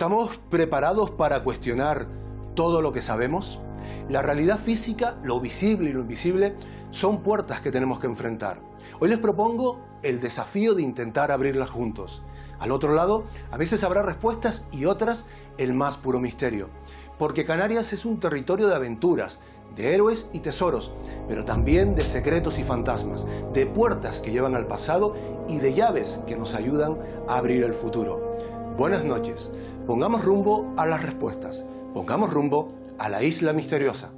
¿Estamos preparados para cuestionar todo lo que sabemos? La realidad física, lo visible y lo invisible, son puertas que tenemos que enfrentar. Hoy les propongo el desafío de intentar abrirlas juntos. Al otro lado, a veces habrá respuestas y otras el más puro misterio. Porque Canarias es un territorio de aventuras, de héroes y tesoros, pero también de secretos y fantasmas, de puertas que llevan al pasado y de llaves que nos ayudan a abrir el futuro. Buenas noches. Pongamos rumbo a las respuestas. Pongamos rumbo a la isla misteriosa.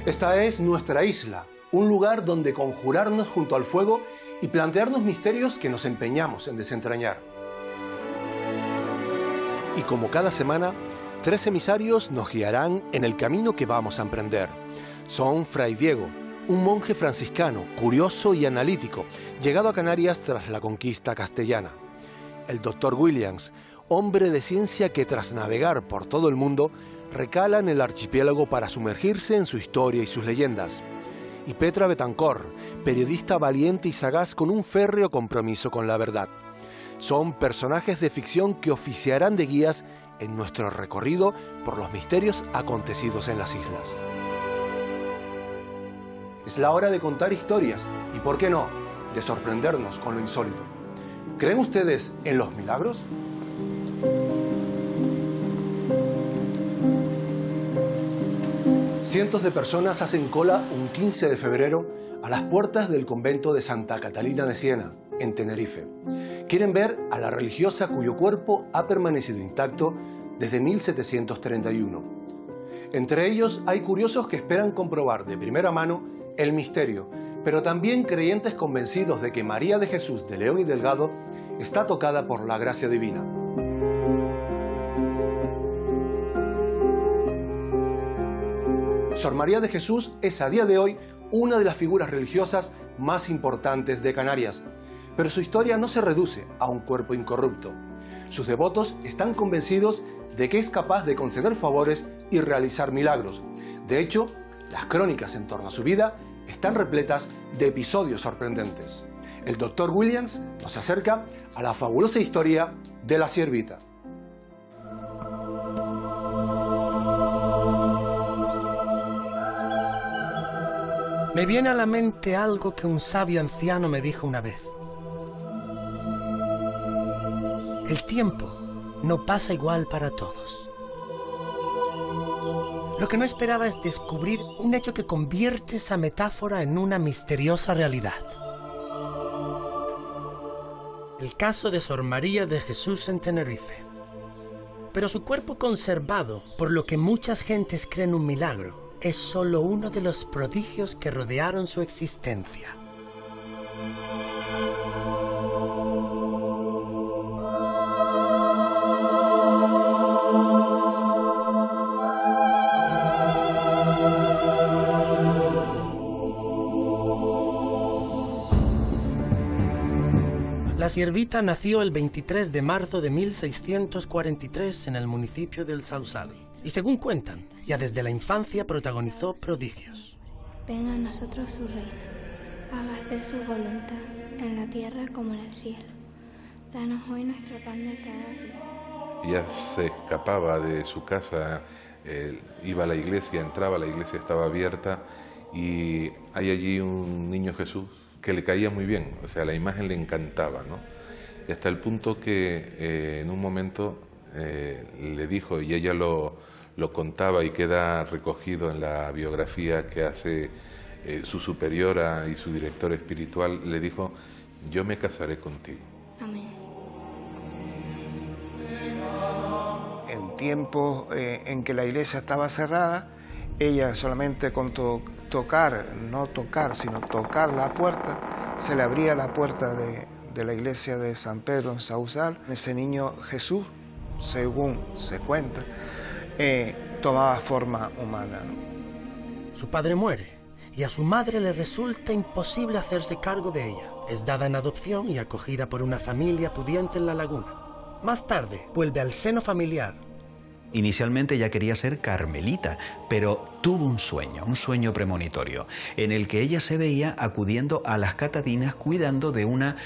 Esta es nuestra isla, un lugar donde conjurarnos junto al fuego y plantearnos misterios que nos empeñamos en desentrañar. Y como cada semana, 3 emisarios nos guiarán en el camino que vamos a emprender. Son Fray Diego, un monje franciscano, curioso y analítico, llegado a Canarias tras la conquista castellana. El Dr. Williams, hombre de ciencia que tras navegar por todo el mundo, recala en el archipiélago para sumergirse en su historia y sus leyendas. Y Petra Betancor, periodista valiente y sagaz con un férreo compromiso con la verdad. Son personajes de ficción que oficiarán de guías en nuestro recorrido por los misterios acontecidos en las islas. Es la hora de contar historias y, ¿por qué no?, de sorprendernos con lo insólito. ¿Creen ustedes en los milagros? Cientos de personas hacen cola un 15 de febrero a las puertas del convento de Santa Catalina de Siena, en Tenerife. Quieren ver a la religiosa cuyo cuerpo ha permanecido intacto desde 1731. Entre ellos hay curiosos que esperan comprobar de primera mano el misterio, pero también creyentes convencidos de que María de Jesús de León y Delgado está tocada por la gracia divina. Sor María de Jesús es a día de hoy una de las figuras religiosas más importantes de Canarias, pero su historia no se reduce a un cuerpo incorrupto. Sus devotos están convencidos de que es capaz de conceder favores y realizar milagros. De hecho, las crónicas en torno a su vida están repletas de episodios sorprendentes. El Dr. Williams nos acerca a la fabulosa historia de la Ciervita. Me viene a la mente algo que un sabio anciano me dijo una vez. El tiempo no pasa igual para todos. Lo que no esperaba es descubrir un hecho que convierte esa metáfora en una misteriosa realidad. El caso de Sor María de Jesús en Tenerife. Pero su cuerpo conservado, por lo que muchas gentes creen un milagro, es solo uno de los prodigios que rodearon su existencia. La Ciervita nació el 23 de marzo de 1643 en el municipio del Sausal. Y según cuentan, ya desde la infancia protagonizó prodigios. Venga a nosotros su reino, hágase su voluntad, en la tierra como en el cielo. Danos hoy nuestro pan de cada día. Ella se escapaba de su casa, iba a la iglesia, entraba, la iglesia estaba abierta y hay allí un niño Jesús que le caía muy bien, o sea, la imagen le encantaba, ¿no? y hasta el punto que en un momento le dijo, y ella lo contaba y queda recogido en la biografía que hace su superiora y su director espiritual, le dijo: yo me casaré contigo. Amén. En tiempos en que la iglesia estaba cerrada, ella solamente con tocar, no tocar, sino tocar la puerta, se le abría la puerta de la iglesia de San Pedro en Sausal. Ese niño Jesús, según se cuenta, tomaba forma humana, ¿no? Su padre muere y a su madre le resulta imposible hacerse cargo de ella. Es dada en adopción y acogida por una familia pudiente en La Laguna. Más tarde vuelve al seno familiar. Inicialmente ella quería ser carmelita, pero tuvo un sueño premonitorio, en el que ella se veía acudiendo a las catatinas cuidando de una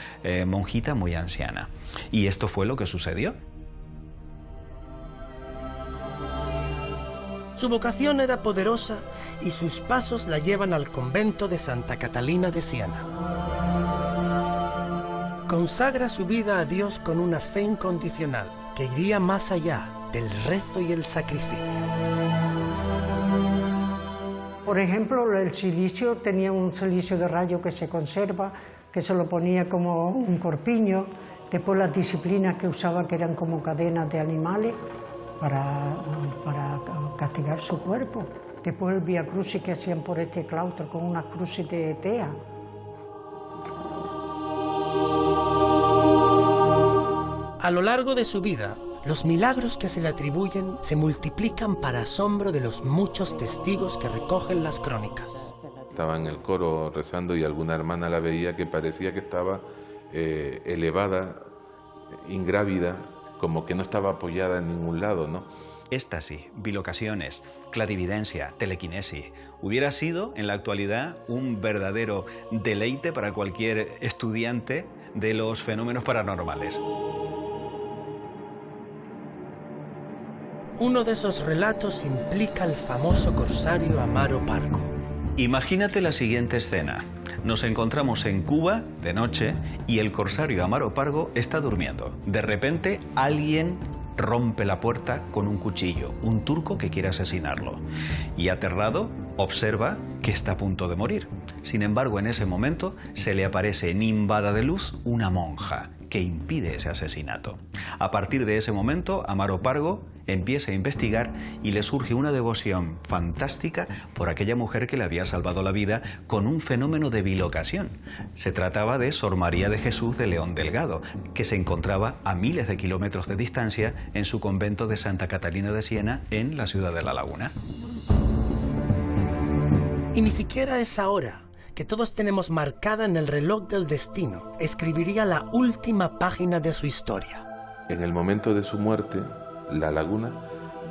monjita muy anciana. Y esto fue lo que sucedió. Su vocación era poderosa y sus pasos la llevan al convento de Santa Catalina de Siena. Consagra su vida a Dios con una fe incondicional que iría más allá del rezo y el sacrificio. Por ejemplo, el silicio, tenía un silicio de rayo que se conserva, que se lo ponía como un corpiño. Después las disciplinas que usaba, que eran como cadenas de animales para castigar su cuerpo. Después el Vía Crucis que hacían por este claustro con unas crucis de tea. A lo largo de su vida, los milagros que se le atribuyen se multiplican para asombro de los muchos testigos que recogen las crónicas. Estaba en el coro rezando y alguna hermana la veía que parecía que estaba elevada, ingrávida, como que no estaba apoyada en ningún lado, ¿no? Éxtasis, bilocaciones, clarividencia, telequinesis. Hubiera sido, en la actualidad, un verdadero deleite para cualquier estudiante de los fenómenos paranormales. Uno de esos relatos implica al famoso corsario Amaro Pargo. Imagínate la siguiente escena. Nos encontramos en Cuba de noche y el corsario Amaro Pargo está durmiendo. De repente alguien rompe la puerta con un cuchillo, un turco que quiere asesinarlo. Y aterrado, observa que está a punto de morir. Sin embargo, en ese momento se le aparece nimbada de luz una monja que impide ese asesinato. A partir de ese momento, Amaro Pargo empieza a investigar y le surge una devoción fantástica por aquella mujer que le había salvado la vida con un fenómeno de bilocación. Se trataba de Sor María de Jesús de León Delgado, que se encontraba a miles de kilómetros de distancia en su convento de Santa Catalina de Siena, en la ciudad de La Laguna. Y ni siquiera esa hora, que todos tenemos marcada en el reloj del destino, escribiría la última página de su historia. En el momento de su muerte, La Laguna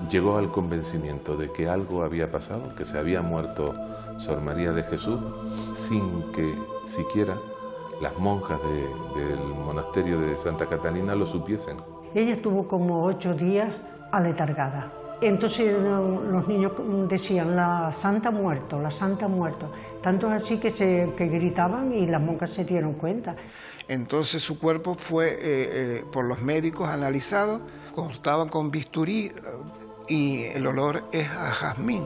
llegó al convencimiento de que algo había pasado, que se había muerto Sor María de Jesús, sin que siquiera las monjas del monasterio de Santa Catalina lo supiesen. Ella estuvo como 8 días aletargada. Entonces los niños decían: la santa ha muerto, la santa ha muerto. Tanto es así que gritaban y las monjas se dieron cuenta. Entonces su cuerpo fue por los médicos analizado, cortaban con bisturí y el olor es a jazmín.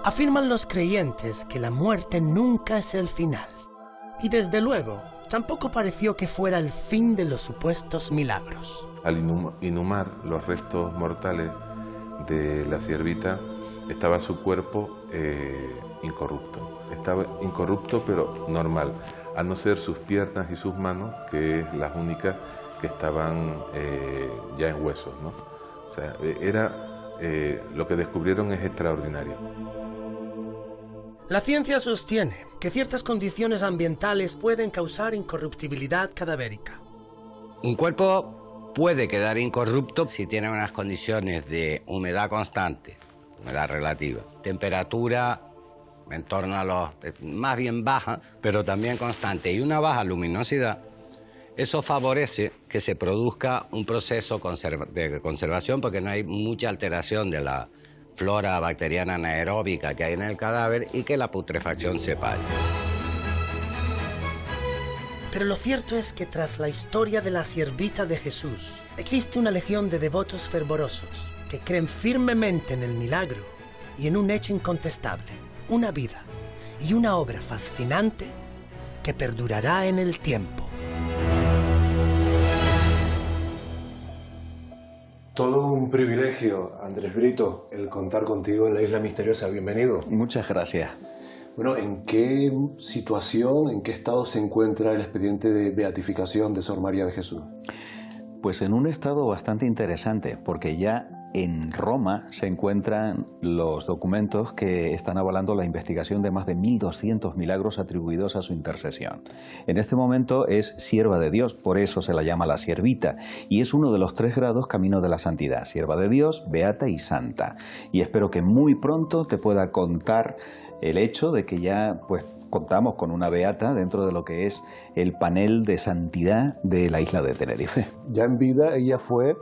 Afirman los creyentes que la muerte nunca es el final. Y desde luego, tampoco pareció que fuera el fin de los supuestos milagros. Al inhumar los restos mortales de la siervita, estaba su cuerpo incorrupto. Estaba incorrupto pero normal, a no ser sus piernas y sus manos, que es las únicas que estaban ya en huesos, ¿no? O sea, lo que descubrieron es extraordinario. La ciencia sostiene que ciertas condiciones ambientales pueden causar incorruptibilidad cadavérica. Un cuerpo puede quedar incorrupto si tiene unas condiciones de humedad constante, humedad relativa, temperatura en torno a los más bien baja, pero también constante, y una baja luminosidad. Eso favorece que se produzca un proceso de conservación, porque no hay mucha alteración de la flora bacteriana anaeróbica que hay en el cadáver y que la putrefacción se pare. Pero lo cierto es que tras la historia de la siervita de Jesús, existe una legión de devotos fervorosos que creen firmemente en el milagro y en un hecho incontestable, una vida y una obra fascinante que perdurará en el tiempo. Todo un privilegio, Andrés Brito, el contar contigo en la Isla Misteriosa. Bienvenido. Muchas gracias. Bueno, ¿en qué situación, en qué estado se encuentra el expediente de beatificación de Sor María de Jesús? Pues en un estado bastante interesante, porque ya en Roma se encuentran los documentos que están avalando la investigación de más de 1.200 milagros atribuidos a su intercesión. En este momento es sierva de Dios, por eso se la llama la siervita, y es uno de los 3 grados camino de la santidad: sierva de Dios, beata y santa. Y espero que muy pronto te pueda contar el hecho de que ya pues contamos con una beata dentro de lo que es el panel de santidad de la isla de Tenerife. Ya en vida ella fue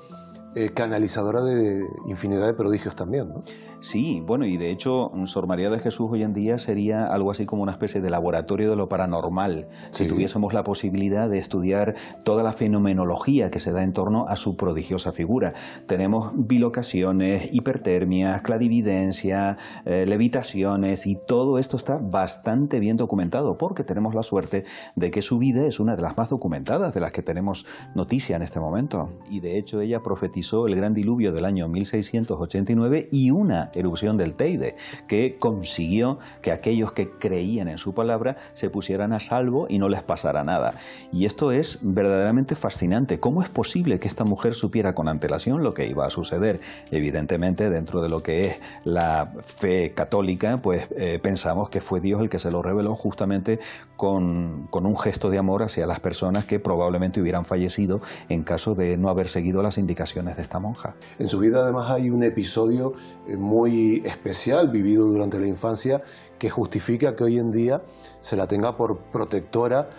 canalizadora de infinidad de prodigios también, ¿no? Sí, bueno, y de hecho Sor María de Jesús hoy en día sería algo así como una especie de laboratorio de lo paranormal, si tuviésemos la posibilidad de estudiar toda la fenomenología que se da en torno a su prodigiosa figura. Tenemos bilocaciones, hipertermias, clarividencia, levitaciones, y todo esto está bastante bien documentado, porque tenemos la suerte de que su vida es una de las más documentadas, de las que tenemos noticia en este momento. Y de hecho ella profetizó el gran diluvio del año 1689 y una erupción del Teide, que consiguió que aquellos que creían en su palabra se pusieran a salvo y no les pasara nada. Y esto es verdaderamente fascinante. ¿Cómo es posible que esta mujer supiera con antelación lo que iba a suceder? Evidentemente, dentro de lo que es la fe católica, pues pensamos que fue Dios el que se lo reveló, justamente con un gesto de amor hacia las personas que probablemente hubieran fallecido en caso de no haber seguido las indicaciones de esta monja. En su vida además hay un episodio muy especial vivido durante la infancia que justifica que hoy en día se la tenga por protectora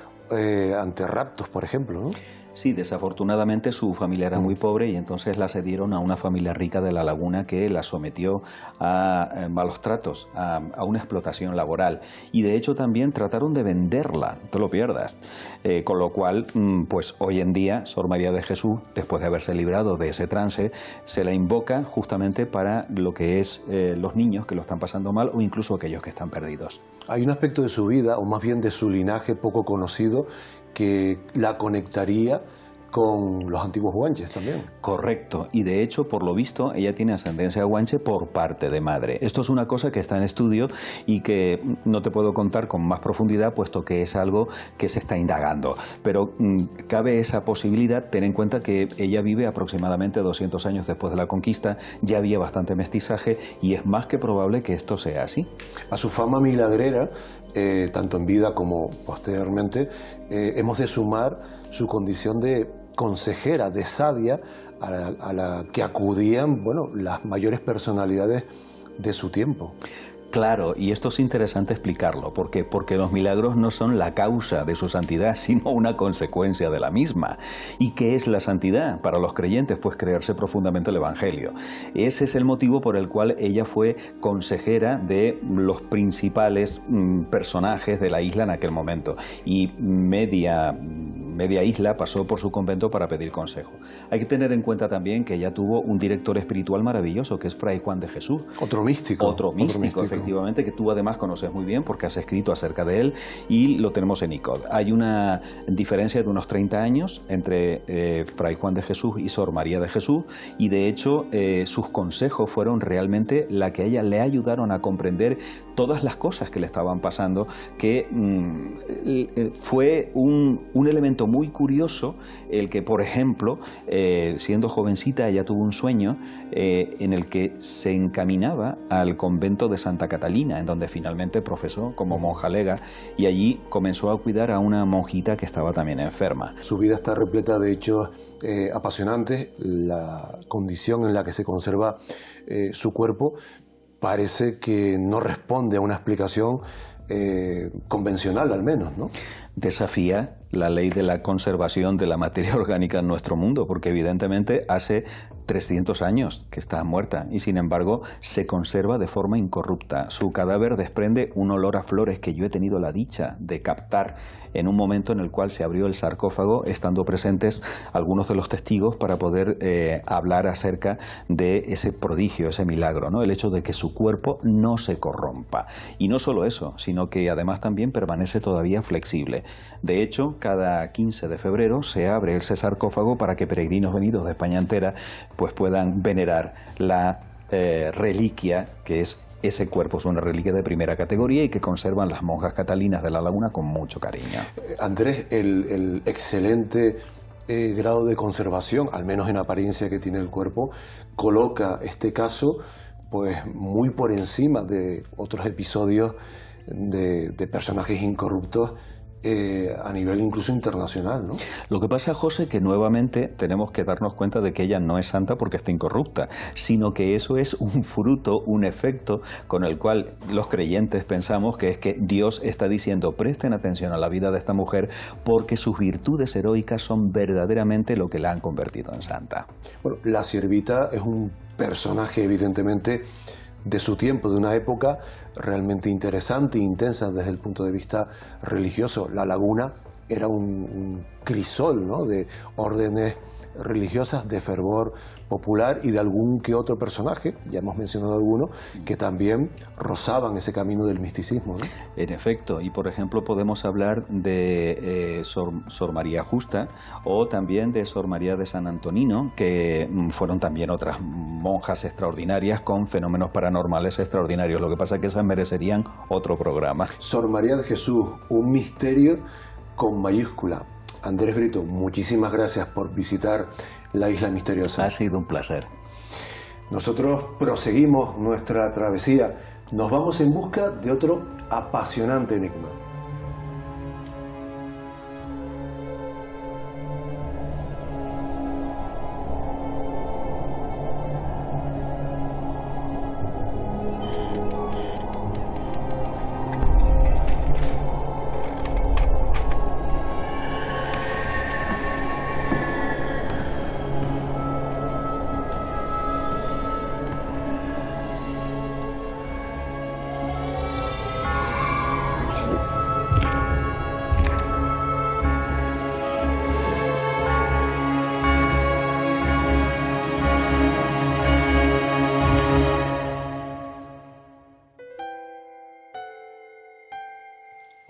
ante raptos, por ejemplo, ¿no? Sí, desafortunadamente su familia era muy pobre y entonces la cedieron a una familia rica de La Laguna que la sometió a malos tratos, a una explotación laboral. Y de hecho también trataron de venderla, no te lo pierdas. Con lo cual, pues hoy en día, Sor María de Jesús, después de haberse librado de ese trance, se la invoca justamente para lo que es los niños que lo están pasando mal o incluso aquellos que están perdidos. Hay un aspecto de su vida, o más bien de su linaje poco conocido, que la conectaría con los antiguos guanches también. Correcto, y de hecho, por lo visto, ella tiene ascendencia guanche por parte de madre. Esto es una cosa que está en estudio y que no te puedo contar con más profundidad, puesto que es algo que se está indagando. Pero cabe esa posibilidad. Ten en cuenta que ella vive aproximadamente 200 años después de la conquista, ya había bastante mestizaje y es más que probable que esto sea así. A su fama milagrera, tanto en vida como posteriormente, hemos de sumar su condición de consejera, de sabia, a la que acudían, bueno, las mayores personalidades de su tiempo. Claro, y esto es interesante explicarlo. ¿Por qué? Porque los milagros no son la causa de su santidad, sino una consecuencia de la misma. ¿Y qué es la santidad? Para los creyentes, pues creerse profundamente el Evangelio. Ese es el motivo por el cual ella fue consejera de los principales personajes de la isla en aquel momento. Y media isla pasó por su convento para pedir consejo. Hay que tener en cuenta también que ella tuvo un director espiritual maravilloso, que es Fray Juan de Jesús. Otro místico. Otro místico. Efectivamente, que tú además conoces muy bien porque has escrito acerca de él y lo tenemos en ICOD. Hay una diferencia de unos 30 años entre Fray Juan de Jesús y Sor María de Jesús, y de hecho sus consejos fueron realmente la que a ella le ayudaron a comprender todas las cosas que le estaban pasando, que fue un elemento muy curioso el que, por ejemplo, siendo jovencita, ella tuvo un sueño en el que se encaminaba al convento de Santa Catalina, en donde finalmente profesó como monja lega, y allí comenzó a cuidar a una monjita que estaba también enferma. Su vida está repleta de hechos apasionantes. La condición en la que se conserva su cuerpo parece que no responde a una explicación convencional, al menos, ¿no? desafía la ley de la conservación de la materia orgánica en nuestro mundo, porque evidentemente hace 300 años que está muerta y sin embargo se conserva de forma incorrupta. Su cadáver desprende un olor a flores que yo he tenido la dicha de captar en un momento en el cual se abrió el sarcófago, estando presentes algunos de los testigos para poder hablar acerca de ese prodigio, ese milagro, ¿no? El hecho de que su cuerpo no se corrompa. Y no solo eso, sino que además también permanece todavía flexible. De hecho, cada 15 de febrero se abre ese sarcófago para que peregrinos venidos de España entera pues puedan venerar la reliquia que es ese cuerpo. Es una reliquia de primera categoría y que conservan las monjas catalinas de La Laguna con mucho cariño. Andrés, el excelente grado de conservación, al menos en apariencia, que tiene el cuerpo, coloca este caso pues muy por encima de otros episodios de personajes incorruptos a nivel incluso internacional, ¿no? Lo que pasa, José, que nuevamente tenemos que darnos cuenta de que ella no es santa porque está incorrupta, sino que eso es un fruto, un efecto con el cual los creyentes pensamos que es que Dios está diciendo: presten atención a la vida de esta mujer porque sus virtudes heroicas son verdaderamente lo que la han convertido en santa. Bueno, la siervita es un personaje evidentemente de su tiempo, de una época realmente interesante e intensa desde el punto de vista religioso. La Laguna era un crisol, ¿no?, de órdenes religiosas, de fervor popular y de algún que otro personaje, ya hemos mencionado algunos, que también rozaban ese camino del misticismo, ¿no? En efecto, y por ejemplo podemos hablar de Sor María Justa o también de Sor María de San Antonino, que fueron también otras monjas extraordinarias con fenómenos paranormales extraordinarios. Lo que pasa es que esas merecerían otro programa. Sor María de Jesús, un misterio con mayúscula. Andrés Brito, muchísimas gracias por visitar la Isla Misteriosa. Ha sido un placer. Nosotros proseguimos nuestra travesía. Nos vamos en busca de otro apasionante enigma.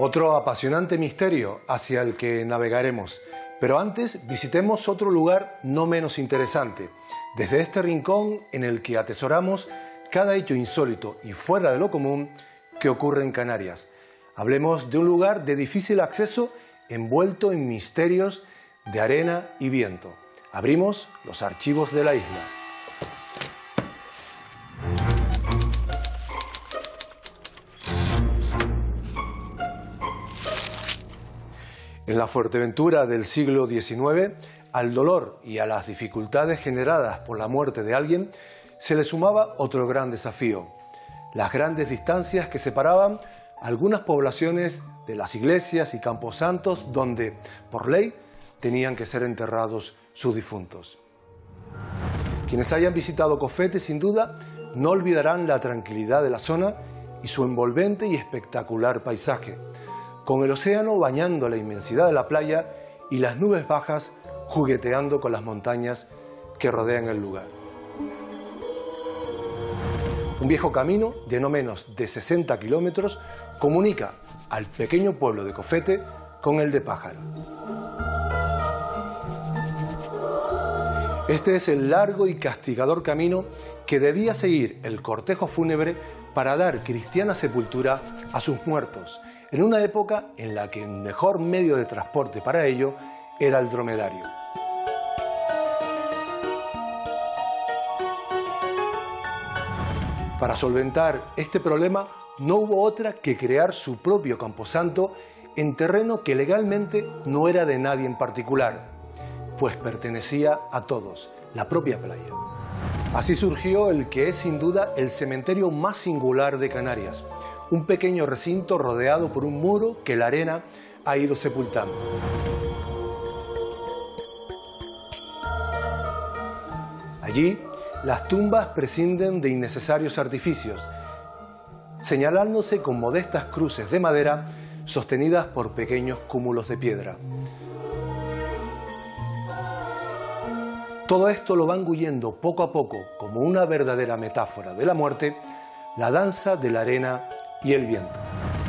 Otro apasionante misterio hacia el que navegaremos. Pero antes visitemos otro lugar no menos interesante. Desde este rincón en el que atesoramos cada hecho insólito y fuera de lo común que ocurre en Canarias. Hablemos de un lugar de difícil acceso envuelto en misterios de arena y viento. Abrimos los archivos de la isla. En la Fuerteventura del siglo XIX, al dolor y a las dificultades generadas por la muerte de alguien, se le sumaba otro gran desafío: las grandes distancias que separaban algunas poblaciones de las iglesias y camposantos donde, por ley, tenían que ser enterrados sus difuntos. Quienes hayan visitado Cofete, sin duda, no olvidarán la tranquilidad de la zona y su envolvente y espectacular paisaje, con el océano bañando la inmensidad de la playa y las nubes bajas jugueteando con las montañas que rodean el lugar. Un viejo camino de no menos de 60 kilómetros comunica al pequeño pueblo de Cofete con el de Pájaro. Este es el largo y castigador camino que debía seguir el cortejo fúnebre para dar cristiana sepultura a sus muertos, en una época en la que el mejor medio de transporte para ello era el dromedario. Para solventar este problema no hubo otra que crear su propio camposanto en terreno que legalmente no era de nadie en particular, pues pertenecía a todos, la propia playa. Así surgió el que es sin duda el cementerio más singular de Canarias, un pequeño recinto rodeado por un muro que la arena ha ido sepultando. Allí, las tumbas prescinden de innecesarios artificios, señalándose con modestas cruces de madera sostenidas por pequeños cúmulos de piedra. Todo esto lo va engullendo poco a poco, como una verdadera metáfora de la muerte, la danza de la arena y el viento.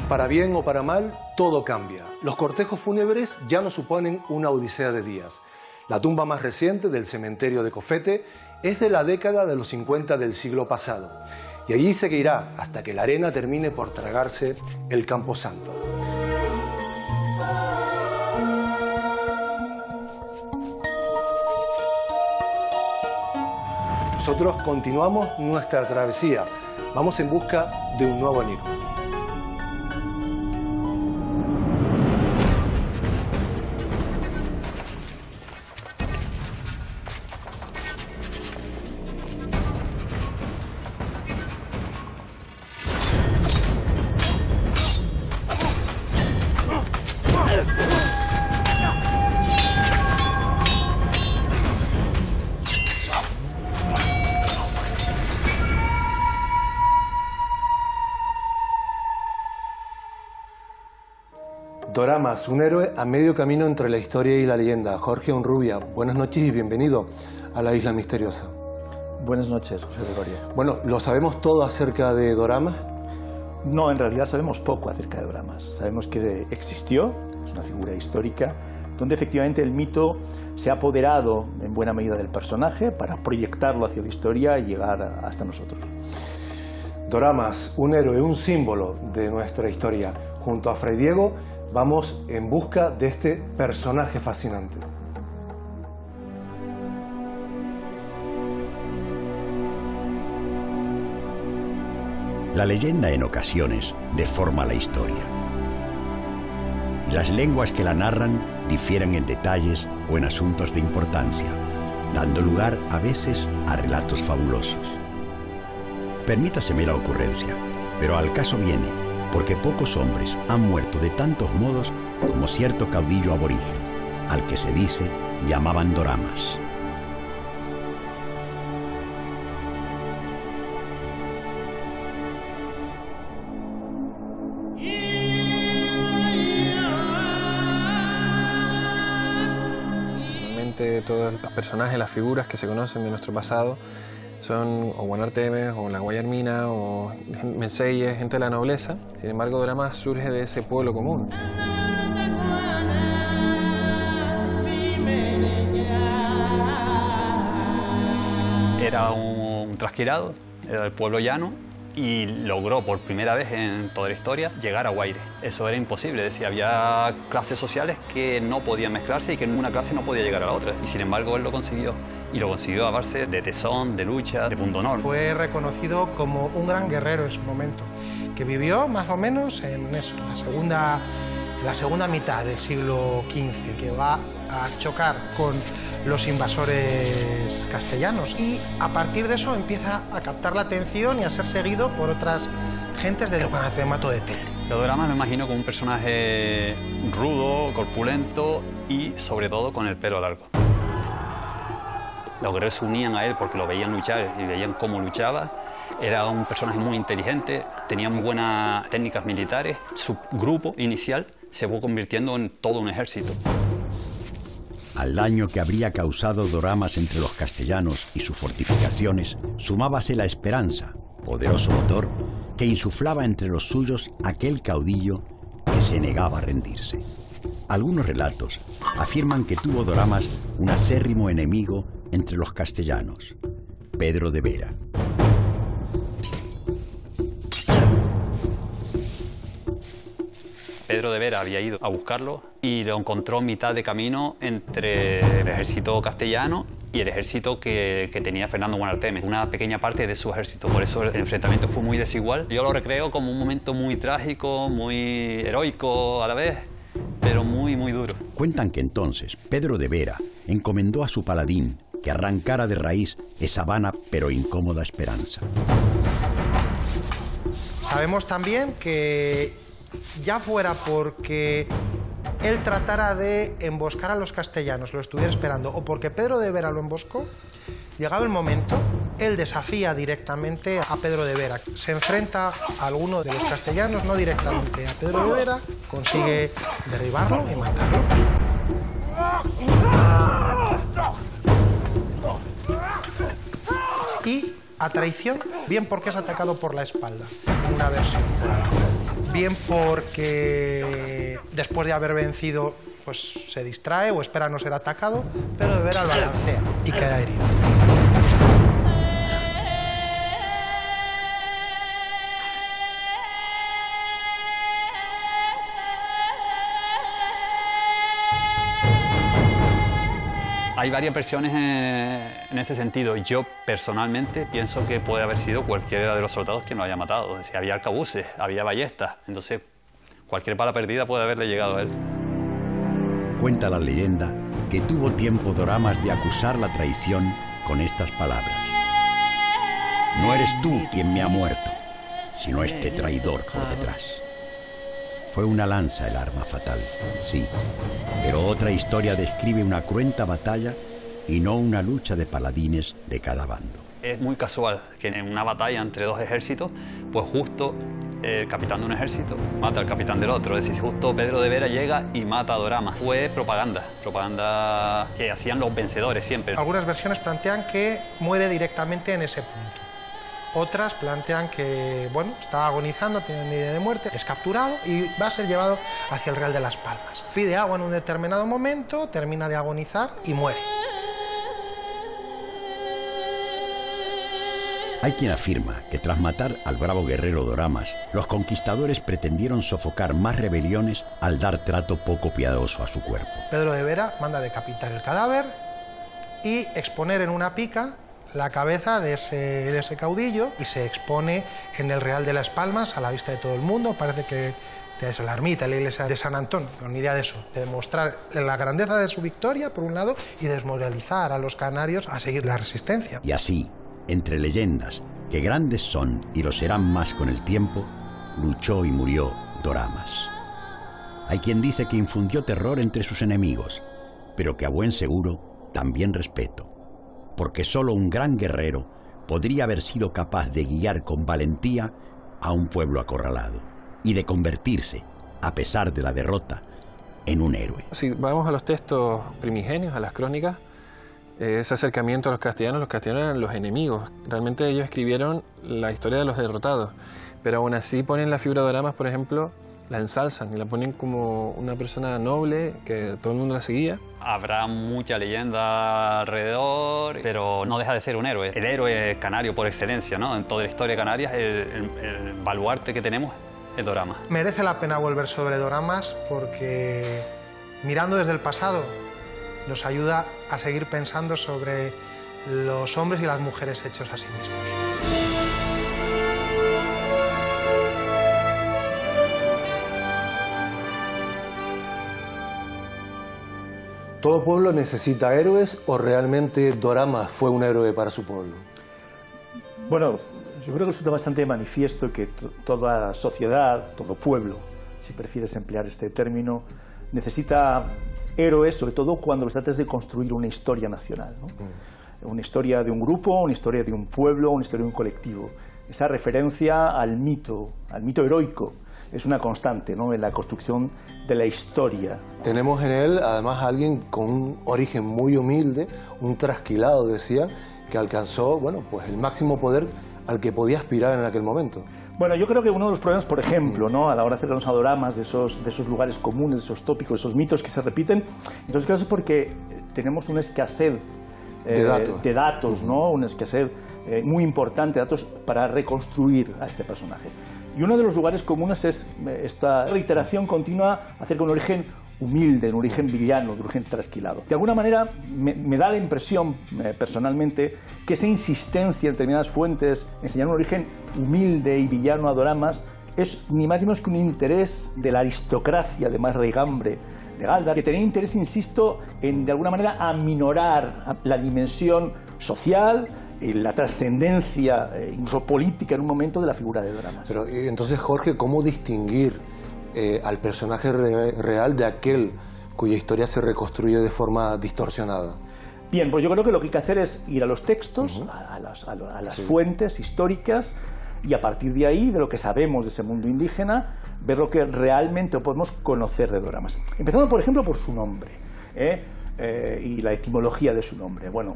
Para bien o para mal, todo cambia. Los cortejos fúnebres ya no suponen una odisea de días. La tumba más reciente del cementerio de Cofete es de la década de los 50 del siglo pasado, y allí seguirá hasta que la arena termine por tragarse el camposanto. Nosotros continuamos nuestra travesía. Vamos en busca de un nuevo enigma. Doramas, un héroe a medio camino entre la historia y la leyenda. Jorge Onrubia, buenas noches y bienvenido a la Isla Misteriosa. Buenas noches, José Gregorio. Bueno, ¿lo sabemos todo acerca de Doramas? No, en realidad sabemos poco acerca de Doramas. Sabemos que existió, es una figura histórica, donde efectivamente el mito se ha apoderado en buena medida del personaje para proyectarlo hacia la historia y llegar hasta nosotros. Doramas, un héroe, un símbolo de nuestra historia. Junto a Fray Diego, vamos en busca de este personaje fascinante. La leyenda en ocasiones deforma la historia. Y las lenguas que la narran difieren en detalles o en asuntos de importancia, dando lugar a veces a relatos fabulosos. Permítaseme la ocurrencia, pero al caso viene porque pocos hombres han muerto de tantos modos como cierto caudillo aborigen, al que se dice llamaban Doramas. Normalmente todos los personajes, las figuras que se conocen de nuestro pasado son o Guanartemes, o la Guayarmina, o Menseyes, gente de la nobleza. Sin embargo, Doramas surge de ese pueblo común. Era un trasquilado, era del pueblo llano, y logró por primera vez en toda la historia llegar a Guaire. Eso era imposible, es decir, había clases sociales que no podían mezclarse y que ninguna clase no podía llegar a la otra. Y sin embargo él lo consiguió. Y lo consiguió a base de tesón, de lucha, de pundonor. Fue reconocido como un gran guerrero en su momento, que vivió más o menos en eso, en la segunda mitad del siglo XV, que va a chocar con los invasores castellanos y a partir de eso empieza a captar la atención y a ser seguido por otras gentes del Guanartemato de Telde. Yo Doramas lo imagino como un personaje rudo, corpulento y sobre todo con el pelo largo. Los guerreros se unían a él porque lo veían luchar y veían cómo luchaba. Era un personaje muy inteligente, tenía muy buenas técnicas militares. Su grupo inicial se fue convirtiendo en todo un ejército. Al daño que habría causado Doramas entre los castellanos y sus fortificaciones, sumábase la esperanza, poderoso motor, que insuflaba entre los suyos aquel caudillo que se negaba a rendirse. Algunos relatos afirman que tuvo Doramas un acérrimo enemigo entre los castellanos, Pedro de Vera. Pedro de Vera había ido a buscarlo y lo encontró en mitad de camino entre el ejército castellano y el ejército que tenía Fernando Guanartemes, una pequeña parte de su ejército. Por eso el enfrentamiento fue muy desigual. Yo lo recreo como un momento muy trágico, muy heroico a la vez, pero muy, muy duro. Cuentan que entonces Pedro de Vera encomendó a su paladín que arrancara de raíz esa vana pero incómoda esperanza. Sabemos también que ya fuera porque él tratara de emboscar a los castellanos, lo estuviera esperando, o porque Pedro de Vera lo emboscó, llegado el momento, él desafía directamente a Pedro de Vera. Se enfrenta a alguno de los castellanos, no directamente a Pedro de Vera, consigue derribarlo y matarlo. Y a traición, bien porque es atacado por la espalda, una versión. Bien porque después de haber vencido, pues se distrae o espera no ser atacado, pero de Vera lo balancea y queda herido. Hay varias versiones en ese sentido. Yo personalmente pienso que puede haber sido cualquiera de los soldados quien lo haya matado. Si había arcabuces, había ballestas, entonces cualquier bala perdida puede haberle llegado a él. Cuenta la leyenda que tuvo tiempo Doramas de acusar la traición con estas palabras: no eres tú quien me ha muerto, sino este traidor por detrás. Fue una lanza el arma fatal, sí, pero otra historia describe una cruenta batalla y no una lucha de paladines de cada bando. Es muy casual que en una batalla entre dos ejércitos, pues justo el capitán de un ejército mata al capitán del otro. Es decir, justo Pedro de Vera llega y mata a Doramas. Fue propaganda que hacían los vencedores siempre. Algunas versiones plantean que muere directamente en ese punto. Otras plantean que, bueno, está agonizando, tiene una herida de muerte, es capturado y va a ser llevado hacia el Real de las Palmas. Pide agua en un determinado momento, termina de agonizar y muere. Hay quien afirma que tras matar al bravo guerrero Doramas, los conquistadores pretendieron sofocar más rebeliones al dar trato poco piadoso a su cuerpo. Pedro de Vera manda decapitar el cadáver y exponer en una pica la cabeza de ese caudillo y se expone en el Real de las Palmas a la vista de todo el mundo. Parece que es la ermita, la iglesia de San Antón, con idea de eso, de demostrar la grandeza de su victoria, por un lado, y desmoralizar a los canarios a seguir la resistencia. Y así, entre leyendas que grandes son y lo serán más con el tiempo, luchó y murió Doramas. Hay quien dice que infundió terror entre sus enemigos, pero que a buen seguro también respeto, porque solo un gran guerrero podría haber sido capaz de guiar con valentía a un pueblo acorralado y de convertirse, a pesar de la derrota, en un héroe. Si vamos a los textos primigenios, a las crónicas, ese acercamiento a los castellanos eran los enemigos. Realmente ellos escribieron la historia de los derrotados, pero aún así ponen la figura de Doramas, por ejemplo, la ensalzan y la ponen como una persona noble, que todo el mundo la seguía. Habrá mucha leyenda alrededor, pero no deja de ser un héroe. El héroe canario por excelencia, ¿no? En toda la historia de Canarias, el baluarte que tenemos es Doramas. Merece la pena volver sobre Doramas porque, mirando desde el pasado, nos ayuda a seguir pensando sobre los hombres y las mujeres hechos a sí mismos. ¿Todo pueblo necesita héroes o realmente Doramas fue un héroe para su pueblo? Bueno, yo creo que resulta bastante manifiesto que toda sociedad, todo pueblo, si prefieres emplear este término, necesita héroes, sobre todo cuando se trata de construir una historia nacional, ¿no? Una historia de un grupo, una historia de un pueblo, una historia de un colectivo. Esa referencia al mito heroico, es una constante, ¿no?, en la construcción de la historia. Tenemos en él, además, a alguien con un origen muy humilde, un trasquilado, decía, que alcanzó, bueno, pues el máximo poder al que podía aspirar en aquel momento. Bueno, yo creo que uno de los problemas, por ejemplo, ¿no?, a la hora de hacer los Doramas, de esos lugares comunes, de esos tópicos, de esos mitos que se repiten, entonces creo que es porque tenemos una escasez de datos, ¿no?, una escasez muy importante de datos para reconstruir a este personaje. Y uno de los lugares comunes es esta reiteración continua acerca de un origen humilde, de un origen villano, de un origen trasquilado. De alguna manera me da la impresión, personalmente, que esa insistencia en determinadas fuentes en enseñar un origen humilde y villano a Doramas es ni más ni menos que un interés de la aristocracia de más raigambre de Galda, que tenía interés, insisto, en de alguna manera aminorar la dimensión social, la trascendencia, incluso política en un momento, de la figura de Doramas. Pero entonces, Jorge, ¿cómo distinguir al personaje real de aquel cuya historia se reconstruye de forma distorsionada? Bien, pues yo creo que lo que hay que hacer es ir a los textos, a las fuentes históricas, y a partir de ahí, de lo que sabemos de ese mundo indígena, ver lo que realmente podemos conocer de Doramas. Empezando, por ejemplo, por su nombre y la etimología de su nombre. Bueno,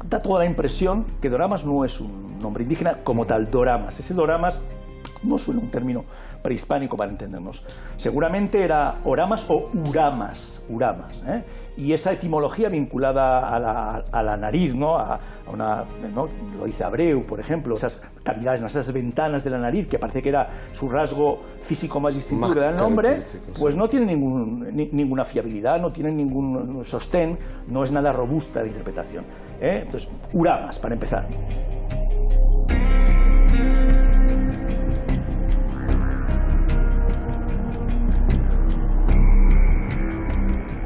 da toda la impresión que Doramas no es un nombre indígena como tal. Doramas, ese Doramas no suena un término prehispánico para entendernos. Seguramente era Oramas o Uramas, y esa etimología vinculada a la nariz, ¿no? ¿no? Lo dice Abreu, por ejemplo, esas cavidades, esas ventanas de la nariz, que parece que era su rasgo físico más distintivo que da el nombre, pues no tiene ninguna fiabilidad, no tiene ningún sostén, no es nada robusta la interpretación. Entonces, Uramas, para empezar.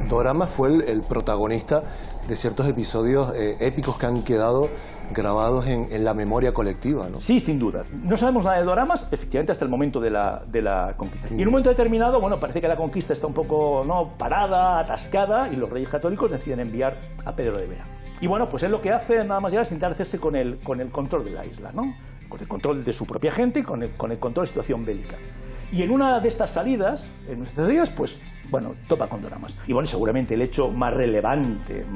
Doramas fue el protagonista de ciertos episodios épicos que han quedado grabados en la memoria colectiva, ¿no? Sí, sin duda. No sabemos nada de Doramas, efectivamente, hasta el momento de la conquista. Y en un momento determinado, bueno, parece que la conquista está un poco parada, atascada, y los reyes católicos deciden enviar a Pedro de Vera. Y bueno, pues él lo que hace nada más llegar es intentar hacerse con el control de la isla, ¿no? Con el control de su propia gente y con el control de la situación bélica. Y en una de estas salidas, pues, bueno, topa con Doramas. Y bueno, seguramente el hecho más relevante,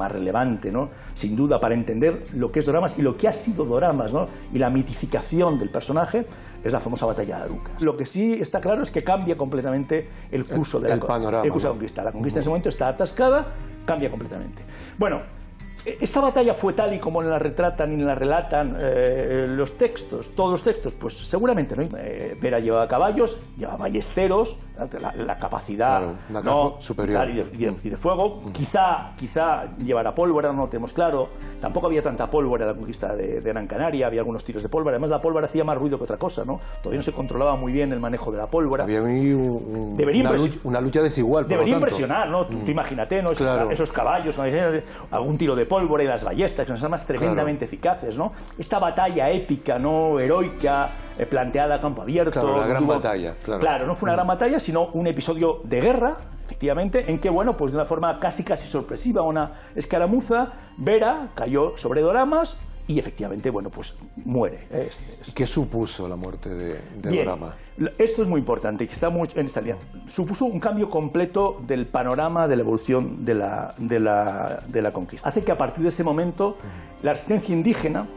¿no? Sin duda, para entender lo que es Doramas y lo que ha sido Doramas, ¿no? Y la mitificación del personaje, es la famosa batalla de Arucas. Lo que sí está claro es que cambia completamente el curso de la conquista. La conquista en ese momento está atascada, cambia completamente. Bueno, esta batalla fue tal y como la retratan y la relatan los textos, todos los textos, pues seguramente no. Vera llevaba caballos, llevaba ballesteros, la capacidad, claro, superior y de fuego. Quizá llevara pólvora, no lo tenemos claro. Tampoco había tanta pólvora en la conquista de Gran Canaria, había algunos tiros de pólvora. Además, la pólvora hacía más ruido que otra cosa, ¿no? Todavía no se controlaba muy bien el manejo de la pólvora. Había una lucha desigual. Debería impresionar, ¿no? Tú imagínate, ¿no? Esos caballos, ¿no? Algún tiro de pólvora y las ballestas, que son armas tremendamente eficaces, ¿no? Esta batalla épica, ¿no? Heroica, planteada a campo abierto. Claro, la gran batalla. Claro, no fue una gran batalla, sino un episodio de guerra, efectivamente, en que, bueno, pues de una forma casi sorpresiva, una escaramuza, Vera cayó sobre Doramas y efectivamente, bueno, pues muere. ¿Qué supuso la muerte de Doramas? Esto es muy importante, que está muy en esta línea. Supuso un cambio completo del panorama de la evolución de la conquista. Hace que a partir de ese momento la resistencia indígena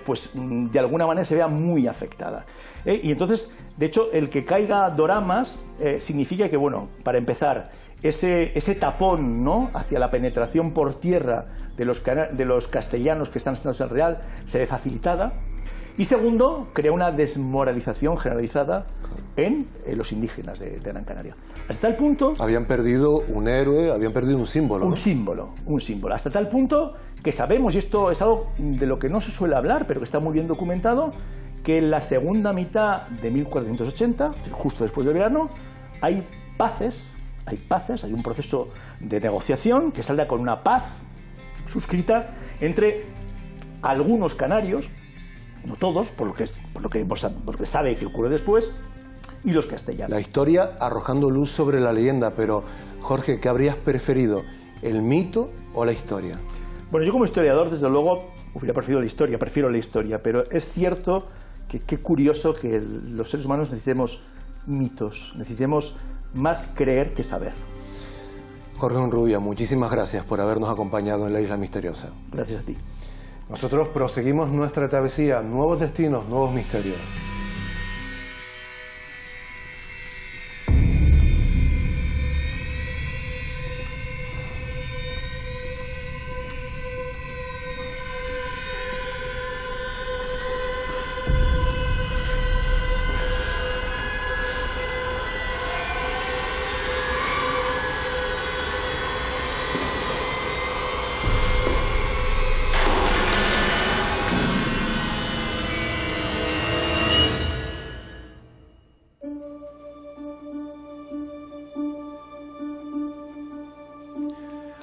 pues de alguna manera se vea muy afectada. Y entonces, de hecho, el que caiga Doramas significa que, bueno, para empezar, ese tapón, ¿no?, hacia la penetración por tierra de los castellanos que están en el Real se ve facilitada. Y segundo, crea una desmoralización generalizada en los indígenas de Gran Canaria. Hasta tal punto... Habían perdido un héroe, habían perdido un símbolo, ¿no? Un símbolo. Hasta tal punto que sabemos, y esto es algo de lo que no se suele hablar, pero que está muy bien documentado, que en la segunda mitad de 1480, justo después del verano, hay paces, hay un proceso de negociación que salda con una paz suscrita entre algunos canarios, no todos, por lo que sabe que ocurre después, y los castellanos. La historia arrojando luz sobre la leyenda, pero Jorge, ¿qué habrías preferido, el mito o la historia? Bueno, yo como historiador, desde luego, hubiera preferido la historia, prefiero la historia, pero es cierto que qué curioso que los seres humanos necesitemos mitos, necesitemos más creer que saber. Jorge Honrubia, muchísimas gracias por habernos acompañado en la Isla Misteriosa. Gracias a ti. Nosotros proseguimos nuestra travesía, nuevos destinos, nuevos misterios.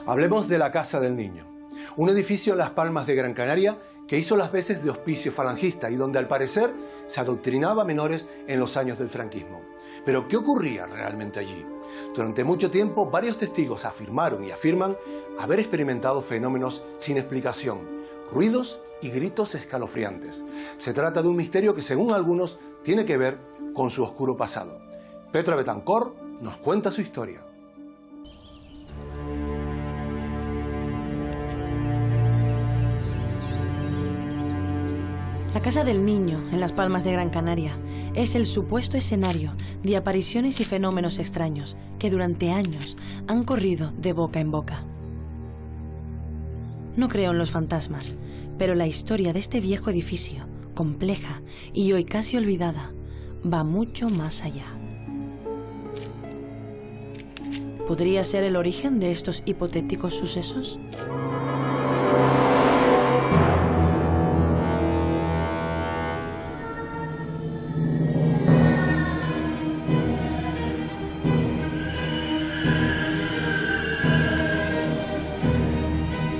Hablemos de la Casa del Niño, un edificio en Las Palmas de Gran Canaria que hizo las veces de hospicio falangista y donde al parecer se adoctrinaba a menores en los años del franquismo. Pero ¿qué ocurría realmente allí? Durante mucho tiempo, varios testigos afirmaron y afirman haber experimentado fenómenos sin explicación, ruidos y gritos escalofriantes. Se trata de un misterio que, según algunos, tiene que ver con su oscuro pasado. Petra Betancor nos cuenta su historia. La Casa del Niño, en Las Palmas de Gran Canaria, es el supuesto escenario de apariciones y fenómenos extraños que durante años han corrido de boca en boca. No creo en los fantasmas, pero la historia de este viejo edificio, compleja y hoy casi olvidada, va mucho más allá. ¿Podría ser el origen de estos hipotéticos sucesos?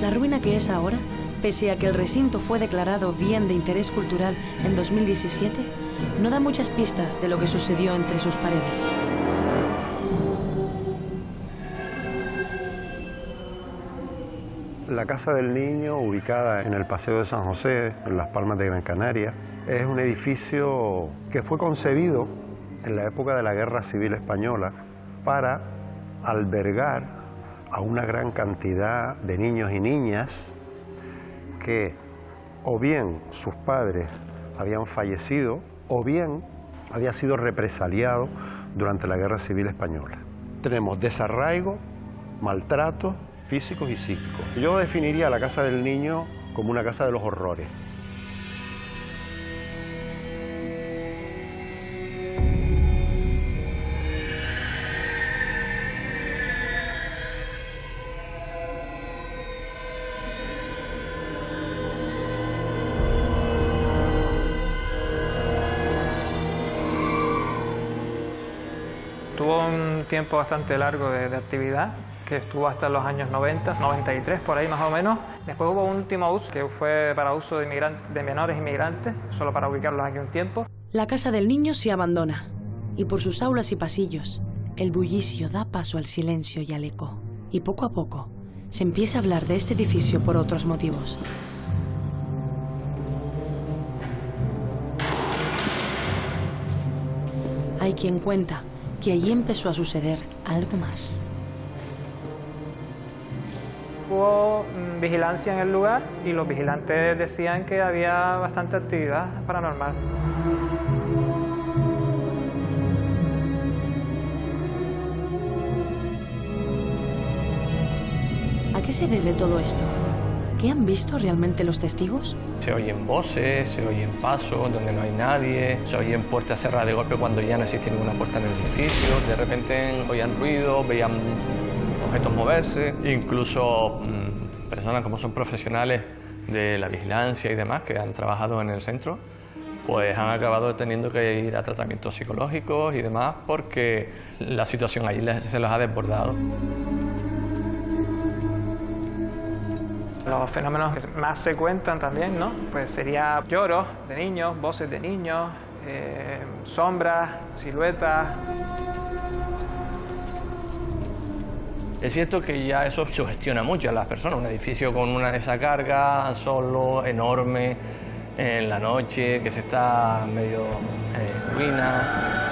La ruina que es ahora, pese a que el recinto fue declarado bien de interés cultural en 2017, no da muchas pistas de lo que sucedió entre sus paredes. La Casa del Niño, ubicada en el Paseo de San José, en Las Palmas de Gran Canaria, es un edificio que fue concebido en la época de la Guerra Civil Española para albergar a una gran cantidad de niños y niñas que o bien sus padres habían fallecido o bien había sido represaliado durante la Guerra Civil Española. Tenemos desarraigo, maltratos físicos y psíquicos. Yo definiría la Casa del Niño como una casa de los horrores. Tuvo un tiempo bastante largo de actividad, que estuvo hasta los años 90, 93, por ahí más o menos. Después hubo un último uso, que fue para uso de menores inmigrantes, solo para ubicarlos aquí un tiempo. La Casa del Niño se abandona, y por sus aulas y pasillos, el bullicio da paso al silencio y al eco. Y poco a poco, se empieza a hablar de este edificio por otros motivos. Hay quien cuenta que allí empezó a suceder algo más. Hubo vigilancia en el lugar y los vigilantes decían que había bastante actividad paranormal. ¿A qué se debe todo esto? ¿Qué han visto realmente los testigos? Se oyen voces, se oyen pasos donde no hay nadie, se oyen puertas cerradas de golpe cuando ya no existe ninguna puerta en el edificio, de repente oían ruido, veían objetos moverse, incluso personas como son profesionales de la vigilancia y demás que han trabajado en el centro, pues han acabado teniendo que ir a tratamientos psicológicos y demás porque la situación ahí se los ha desbordado. Los fenómenos que más se cuentan también, ¿no? Pues sería lloros de niños, voces de niños, sombras, siluetas. Es cierto que ya eso sugestiona mucho a las personas, un edificio con una de esa carga, solo, enorme, en la noche, que se está medio ruina.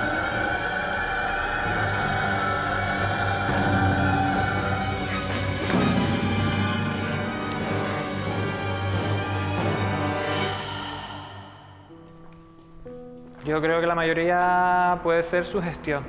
Yo creo que la mayoría puede ser sugestión,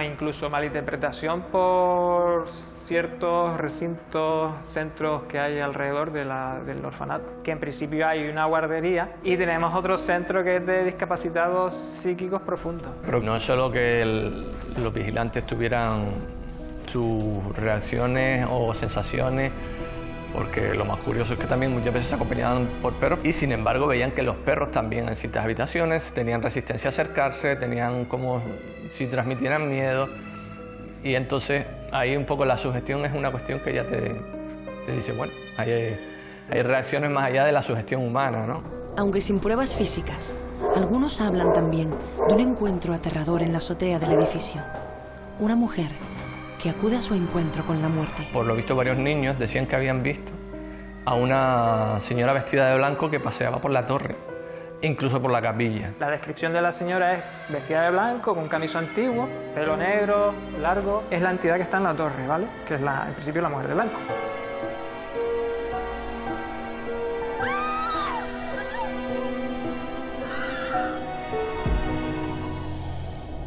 incluso malinterpretación por ciertos recintos, centros que hay alrededor del orfanato, que en principio hay una guardería y tenemos otro centro que es de discapacitados psíquicos profundos. Pero no es solo que los vigilantes tuvieran sus reacciones o sensaciones, porque lo más curioso es que también muchas veces se acompañaban por perros y sin embargo veían que los perros también en ciertas habitaciones tenían resistencia a acercarse, tenían como si transmitieran miedo y entonces ahí un poco la sugestión es una cuestión que ya te dice, bueno, hay reacciones más allá de la sugestión humana, ¿no? Aunque sin pruebas físicas, Algunos hablan también de un encuentro aterrador en la azotea del edificio. Una mujer que acude a su encuentro con la muerte. Por lo visto, varios niños decían que habían visto a una señora vestida de blanco que paseaba por la torre, incluso por la capilla. La descripción de la señora es vestida de blanco, con un camiso antiguo, pelo negro, largo. Es la entidad que está en la torre, ¿vale? Que es en principio la mujer de blanco.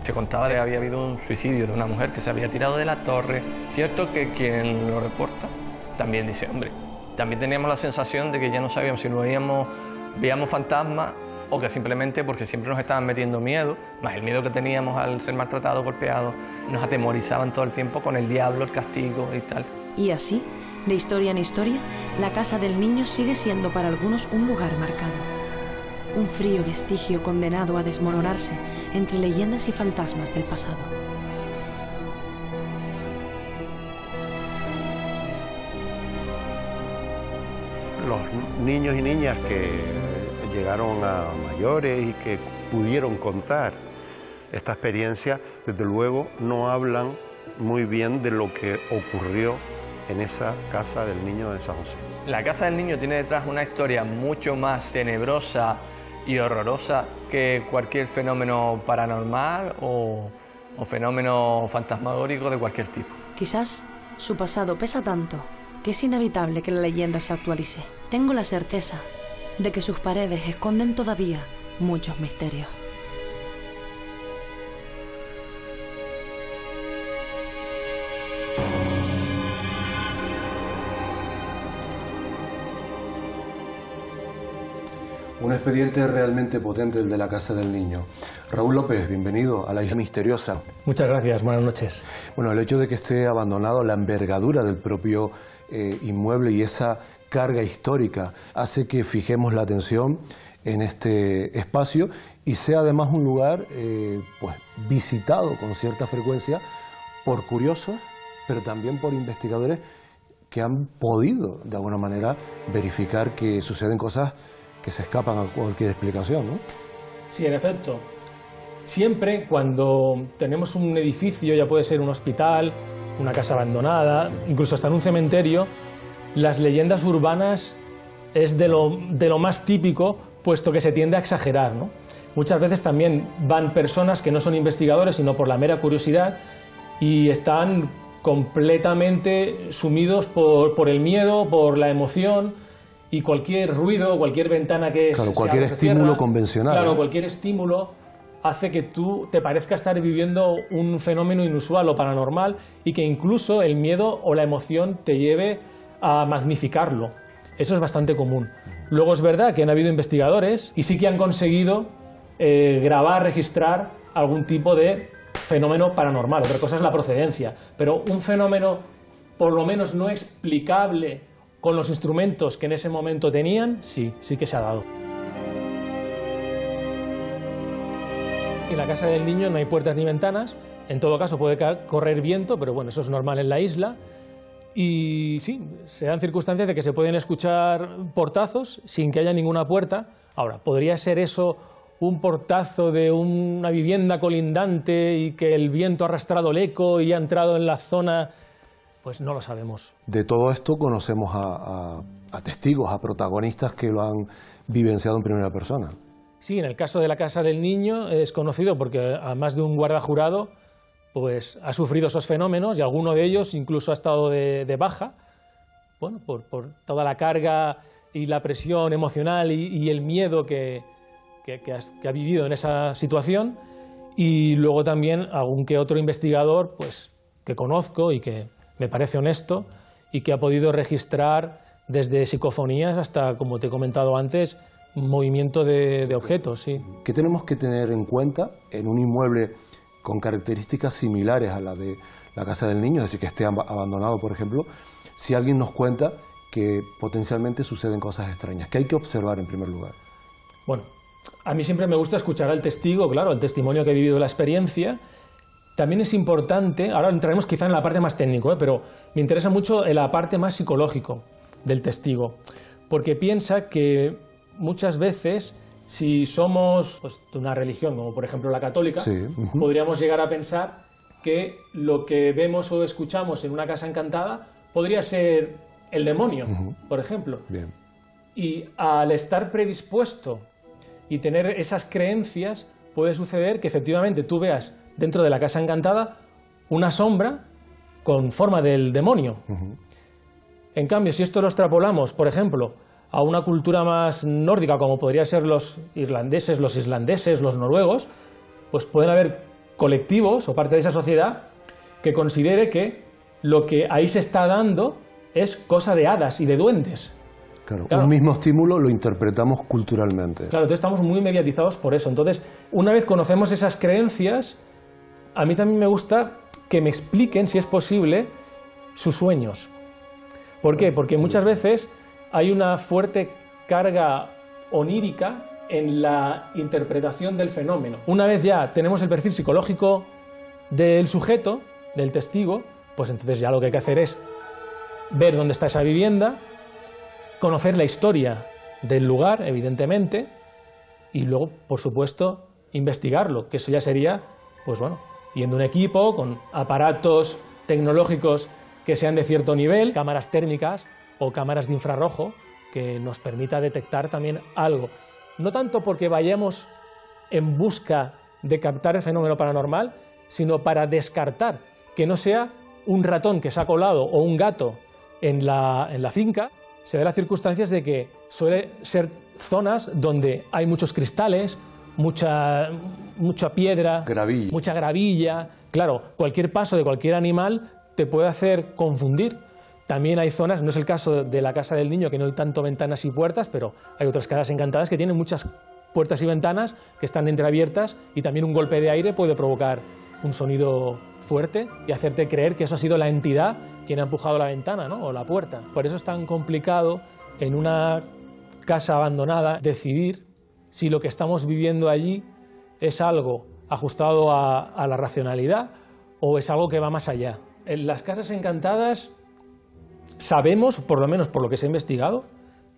Se contaba que había habido un suicidio de una mujer que se había tirado de la torre. Cierto que quien lo reporta también dice, hombre, también teníamos la sensación de que ya no sabíamos si veíamos fantasmas o que simplemente porque siempre nos estaban metiendo miedo, más el miedo que teníamos al ser maltratados, golpeados, nos atemorizaban todo el tiempo con el diablo, el castigo y tal. Y así, de historia en historia, la casa del niño sigue siendo para algunos un lugar marcado. Un frío vestigio condenado a desmoronarse entre leyendas y fantasmas del pasado. Los niños y niñas que llegaron a mayores y que pudieron contar esta experiencia, desde luego no hablan muy bien de lo que ocurrió en esa casa del niño de San José. La casa del niño tiene detrás una historia mucho más tenebrosa y horrorosa que cualquier fenómeno paranormal o fenómeno fantasmagórico de cualquier tipo. Quizás su pasado pesa tanto que es inevitable que la leyenda se actualice. Tengo la certeza de que sus paredes esconden todavía muchos misterios. Un expediente realmente potente el de la Casa del Niño. Raúl López, bienvenido a la Isla Misteriosa. Muchas gracias, buenas noches. Bueno, el hecho de que esté abandonado, la envergadura del propio inmueble y esa carga histórica hace que fijemos la atención en este espacio y sea además un lugar pues visitado con cierta frecuencia por curiosos, pero también por investigadores que han podido de alguna manera verificar que suceden cosas que se escapan a cualquier explicación, ¿no? Sí, en efecto. Siempre cuando tenemos un edificio, ya puede ser un hospital, una casa abandonada, incluso hasta en un cementerio, las leyendas urbanas es de lo más típico, puesto que se tiende a exagerar, ¿no? Muchas veces también van personas que no son investigadores, sino por la mera curiosidad, y están completamente sumidos por el miedo, por la emoción, y cualquier ruido, cualquier ventana que claro, cualquier estímulo convencional. Claro, cualquier estímulo hace que tú te parezca estar viviendo un fenómeno inusual o paranormal y que incluso el miedo o la emoción te lleve a magnificarlo. Eso es bastante común. Luego es verdad que han habido investigadores y sí que han conseguido grabar, registrar algún tipo de fenómeno paranormal. Otra cosa es la procedencia, pero un fenómeno por lo menos no explicable con los instrumentos que en ese momento tenían, sí que se ha dado. En la casa del niño no hay puertas ni ventanas, en todo caso puede correr viento, pero bueno, eso es normal en la isla. Y sí, se dan circunstancias de que se pueden escuchar portazos sin que haya ninguna puerta. Ahora, ¿podría ser eso un portazo de una vivienda colindante y que el viento ha arrastrado el eco y ha entrado en la zona? Pues no lo sabemos. De todo esto conocemos a testigos, a protagonistas que lo han vivenciado en primera persona. Sí, en el caso de la casa del niño es conocido porque además de un guarda jurado pues ha sufrido esos fenómenos y alguno de ellos incluso ha estado de baja, bueno, por toda la carga y la presión emocional y el miedo que ha vivido en esa situación. Y luego también algún que otro investigador pues que conozco y que me parece honesto y que ha podido registrar desde psicofonías hasta, como te he comentado antes, movimiento de objetos. Sí. ¿Qué tenemos que tener en cuenta en un inmueble con características similares a la de la casa del niño, es decir, que esté abandonado, por ejemplo, si alguien nos cuenta que potencialmente suceden cosas extrañas? ¿Qué hay que observar en primer lugar? Bueno, a mí siempre me gusta escuchar al testigo, claro, el testimonio que ha vivido la experiencia. También es importante, ahora entraremos quizá en la parte más técnica, pero me interesa mucho en la parte más psicológico del testigo, porque piensa que muchas veces Si somos pues, de una religión, como por ejemplo la católica, Sí. podríamos llegar a pensar que lo que vemos o escuchamos en una casa encantada podría ser el demonio, por ejemplo. Bien. Y al estar predispuesto y tener esas creencias, puede suceder que efectivamente tú veas dentro de la casa encantada una sombra con forma del demonio. En cambio, si esto lo extrapolamos, por ejemplo, a una cultura más nórdica, como podrían ser los irlandeses, los islandeses, los noruegos, pues pueden haber colectivos o parte de esa sociedad que considere que lo que ahí se está dando es cosa de hadas y de duendes. Claro, Claro. un mismo estímulo lo interpretamos culturalmente. Claro, entonces estamos muy mediatizados por eso. Entonces, una vez conocemos esas creencias, a mí también me gusta que me expliquen, si es posible, sus sueños. ¿Por qué? Porque muchas veces hay una fuerte carga onírica en la interpretación del fenómeno. Una vez ya tenemos el perfil psicológico del sujeto, del testigo, pues entonces ya lo que hay que hacer es ver dónde está esa vivienda, conocer la historia del lugar, evidentemente, y luego, por supuesto, investigarlo, que eso ya sería, pues bueno, yendo un equipo con aparatos tecnológicos que sean de cierto nivel, cámaras térmicas o cámaras de infrarrojo, que nos permita detectar también algo. No tanto porque vayamos en busca de captar el fenómeno paranormal, sino para descartar que no sea un ratón que se ha colado o un gato en la finca. Se da las circunstancias de que suele ser zonas donde hay muchos cristales, mucha piedra, mucha gravilla. Claro, cualquier paso de cualquier animal te puede hacer confundir. También hay zonas, no es el caso de la casa del niño, que no hay tanto ventanas y puertas, pero hay otras casas encantadas que tienen muchas puertas y ventanas que están entreabiertas, y también un golpe de aire puede provocar un sonido fuerte y hacerte creer que eso ha sido la entidad quien ha empujado la ventana, ¿no? O la puerta. Por eso es tan complicado en una casa abandonada decidir si lo que estamos viviendo allí es algo ajustado a la racionalidad o es algo que va más allá. En las casas encantadas sabemos, por lo menos por lo que se ha investigado,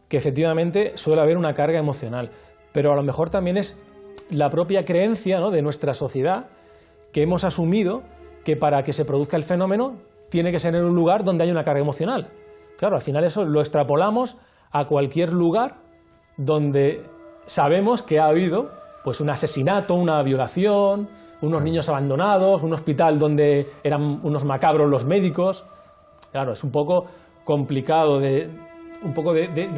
que efectivamente suele haber una carga emocional, pero a lo mejor también es la propia creencia, ¿no?, de nuestra sociedad, que hemos asumido que para que se produzca el fenómeno tiene que ser en un lugar donde haya una carga emocional. Claro, al final eso lo extrapolamos a cualquier lugar donde sabemos que ha habido pues un asesinato, una violación, unos niños abandonados, un hospital donde eran unos macabros los médicos. Claro, es un poco complicado de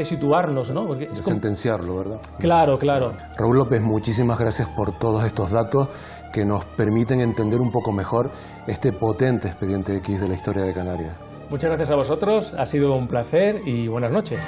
situarnos, ¿no? Porque es sentenciarlo, ¿verdad? Claro, claro. Raúl López, muchísimas gracias por todos estos datos que nos permiten entender un poco mejor este potente expediente X de la historia de Canarias. Muchas gracias a vosotros, ha sido un placer y buenas noches.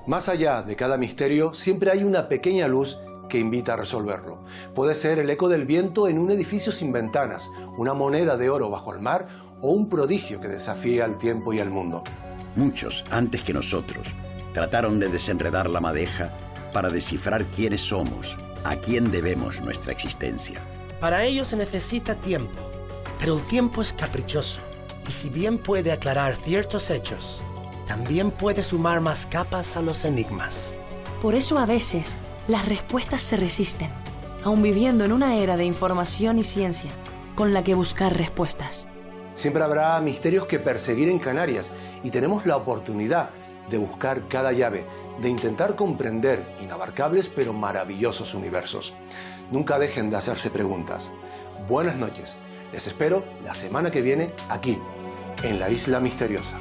Más allá de cada misterio, siempre hay una pequeña luz que invita a resolverlo. Puede ser el eco del viento en un edificio sin ventanas, una moneda de oro bajo el mar o un prodigio que desafía al tiempo y al mundo. Muchos, antes que nosotros, trataron de desenredar la madeja para descifrar quiénes somos, a quién debemos nuestra existencia. Para ello se necesita tiempo, pero el tiempo es caprichoso, y si bien puede aclarar ciertos hechos, también puede sumar más capas a los enigmas. Por eso a veces las respuestas se resisten, aun viviendo en una era de información y ciencia con la que buscar respuestas. Siempre habrá misterios que perseguir en Canarias y tenemos la oportunidad de buscar cada llave, de intentar comprender inabarcables pero maravillosos universos. Nunca dejen de hacerse preguntas. Buenas noches. Les espero la semana que viene aquí, en la Isla Misteriosa.